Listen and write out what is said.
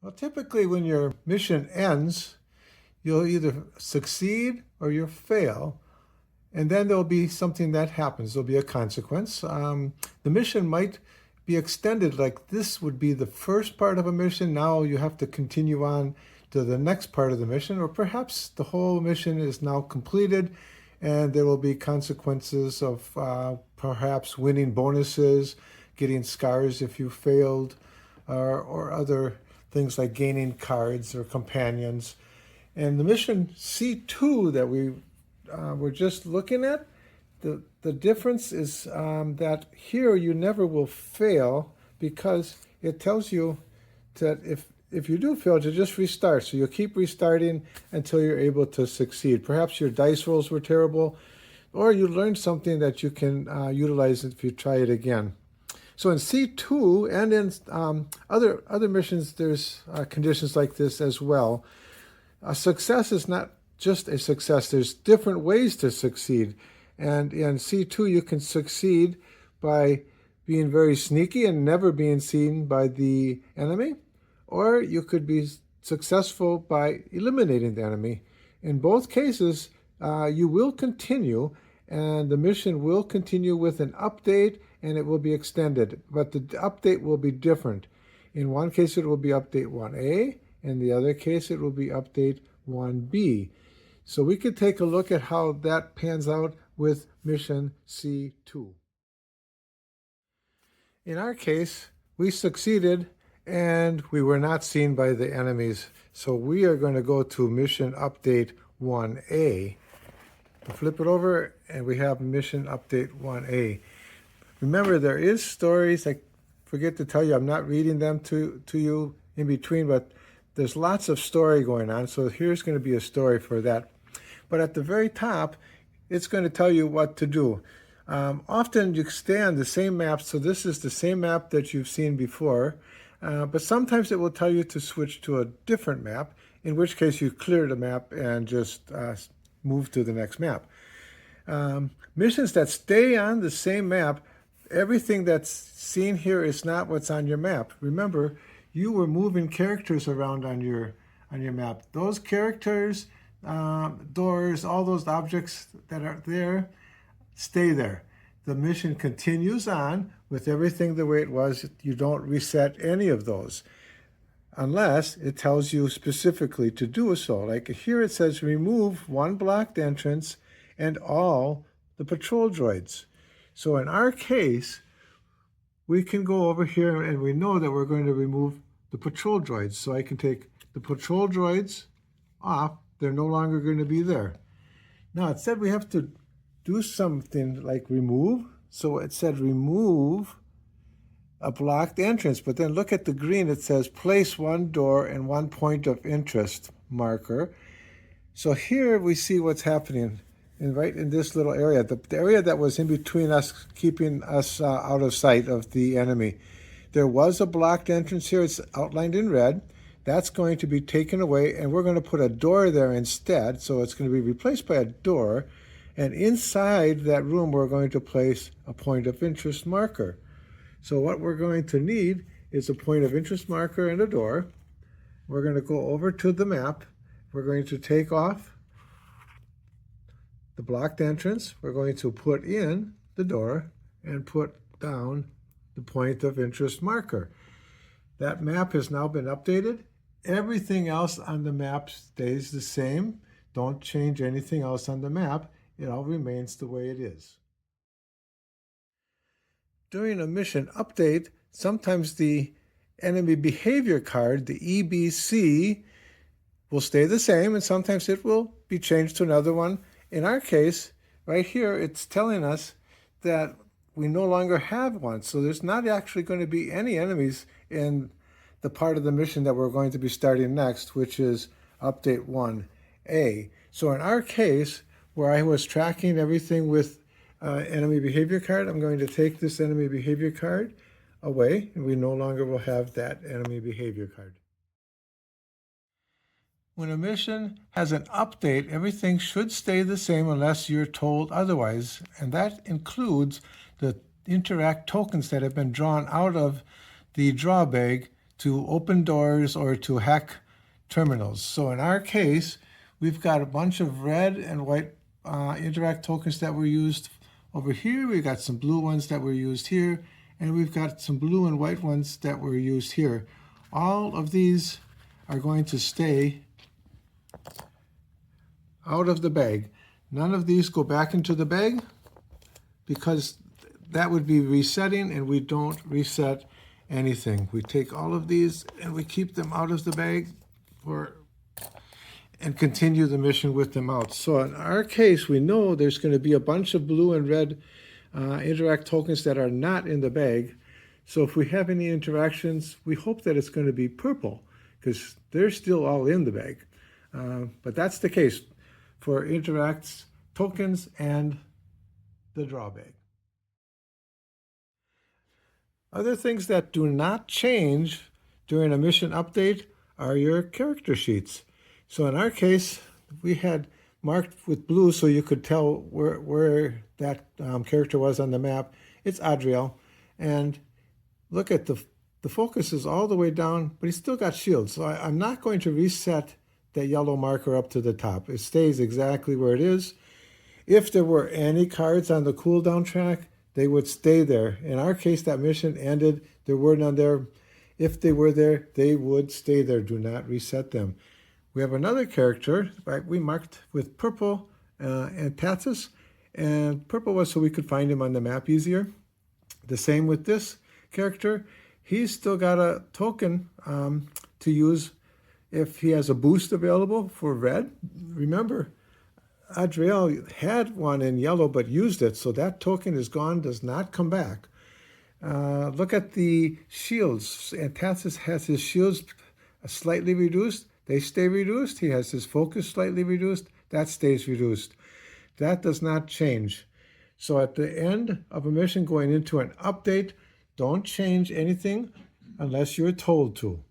Well, typically when your mission ends, you'll either succeed or you'll fail, and then there'll be something that happens. There'll be a consequence. The mission might be extended, like this would be the first part of a mission. Now you have to continue on to the next part of the mission, or perhaps the whole mission is now completed and there will be consequences of perhaps winning bonuses, getting scars if you failed, or other things like gaining cards or companions. And the mission C2 that we were just looking at, the difference is that here you never will fail because it tells you that if you do fail, to just restart. So you'll keep restarting until you're able to succeed. Perhaps your dice rolls were terrible, or you learned something that you can utilize if you try it again. So in C2 and in other missions, there's conditions like this as well. A success is not just a success. There's different ways to succeed. And in C2, you can succeed by being very sneaky and never being seen by the enemy, or you could be successful by eliminating the enemy. In both cases, you will continue, and the mission will continue with an update, and it will be extended. But the update will be different. In one case, it will be update 1A. In the other case, it will be update 1B. So we could take a look at how that pans out with mission C2. In our case, we succeeded and we were not seen by the enemies. So we are going to go to mission update 1A. We'll flip it over and we have mission update 1A. Remember, there is stories. I forget to tell you, I'm not reading them to you in between, but there's lots of story going on. So here's going to be a story for that. But at the very top, it's going to tell you what to do. Often you stay on the same map, so this is the same map that you've seen before, but sometimes it will tell you to switch to a different map, in which case you clear the map and just move to the next map. Missions that stay on the same map, everything that's seen here is not what's on your map. Remember, you were moving characters around on your map. Those characters, doors, all those objects that are there, stay there. The mission continues on with everything the way it was. You don't reset any of those unless it tells you specifically to do so. Like here it says remove one blocked entrance and all the patrol droids. So in our case, we can go over here and we know that we're going to remove the patrol droids. So I can take the patrol droids off. They're no longer going to be there. Now it said we have to do something like remove. So it said remove a blocked entrance, but then look at the green. It says place one door and one point of interest marker. So here we see what's happening right in this little area, the area that was in between us, keeping us out of sight of the enemy. There was a blocked entrance here. It's outlined in red. That's going to be taken away, and we're going to put a door there instead. So it's going to be replaced by a door. And inside that room, we're going to place a point of interest marker. So what we're going to need is a point of interest marker and a door. We're going to go over to the map. We're going to take off the blocked entrance. We're going to put in the door and put down the point of interest marker. That map has now been updated. Everything else on the map stays the same. Don't change anything else on the map. It all remains the way it is. During a mission update, sometimes the enemy behavior card, the EBC, will stay the same, and sometimes it will be changed to another one. In our case, right here, it's telling us that we no longer have one. So there's not actually going to be any enemies in the part of the mission that we're going to be starting next, which is update 1A. So in our case, where I was tracking everything with enemy behavior card, I'm going to take this enemy behavior card away, and we no longer will have that enemy behavior card. When a mission has an update, everything should stay the same unless you're told otherwise, and that includes the interact tokens that have been drawn out of the draw bag to open doors or to hack terminals. So in our case, we've got a bunch of red and white interact tokens that were used over here. We've got some blue ones that were used here, and we've got some blue and white ones that were used here. All of these are going to stay out of the bag. None of these go back into the bag because that would be resetting, and we don't reset anything. We take all of these and we keep them out of the bag and continue the mission with them out. So in our case, we know there's going to be a bunch of blue and red interact tokens that are not in the bag. So if we have any interactions, we hope that it's going to be purple because they're still all in the bag. But that's the case for interacts, tokens, and the draw bag. Other things that do not change during a mission update are your character sheets. So in our case, we had marked with blue so you could tell where that character was on the map. It's Adriel. And look at the focus is all the way down, but he's still got shields. So I'm not going to reset that yellow marker up to the top. It stays exactly where it is. If there were any cards on the cooldown track, they would stay there. In our case, that mission ended. There were none there. If they were there, they would stay there. Do not reset them. We have another character, right? We marked with purple and Tatus, and purple was so we could find him on the map easier. The same with this character. He's still got a token to use if he has a boost available for red. Remember, Adriel had one in yellow but used it, so that token is gone, does not come back. Look at the shields. Antasis has his shields slightly reduced. They stay reduced. He has his focus slightly reduced. That stays reduced. That does not change. So at the end of a mission going into an update, don't change anything unless you're told to.